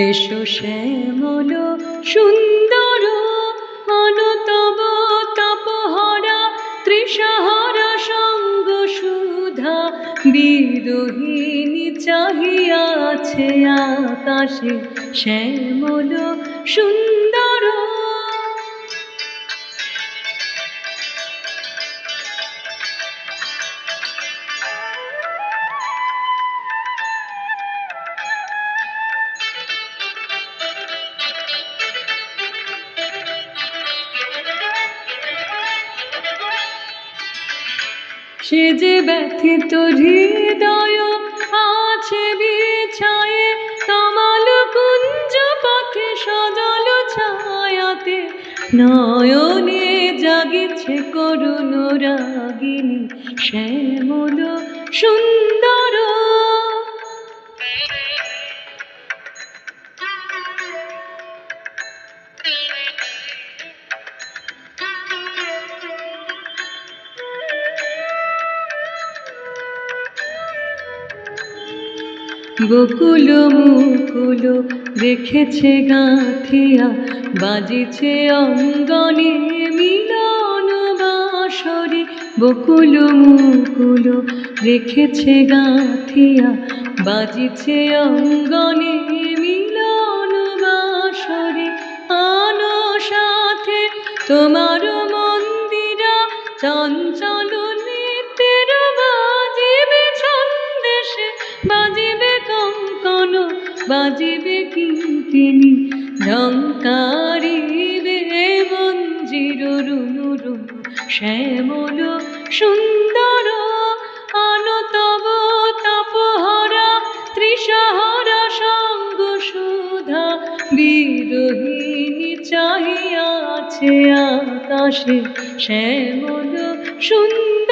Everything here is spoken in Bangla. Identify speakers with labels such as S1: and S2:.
S1: এসো শ্যামল সুন্দর অনতব তপহরা তৃষাহরা সঙ্গ সুধা বিরোহিণী চাহিয়াছে আকাশে শ্যামল সুন্দর। সে যে ব্যথিত হৃদয় আছে বিছায়ে তমাল কুঞ্জ পথে সজল ছায়াতে নয়নে জাগিছে করুণ রাগিনী শ্যামল সুন্দর। বকুল মুকুল রেখেছে গাঁথিয়া বাজিছে অঙ্গনে মিলন বাঁশরি। বকুল মুকুল রেখেছে গাঁথিয়া বাজিছে অঙ্গনে মিলন বাঁশরি। আনো সাথে তোমার মন্দিরা চঞ্চল নৃত্যের বাজিবে ছন্দেশে বাজিবে কঙ্কন বাজিবে কিঙ্কিণী ঝঙ্কারিবে মঞ্জির রুনু রুনু শ্যামল সুন্দর। অনতব তপহরা তৃষাহরা সঙ্গ সুধা বিরোহিণী চাহিয়াছে আকাশে শ্যামল সুন্দর।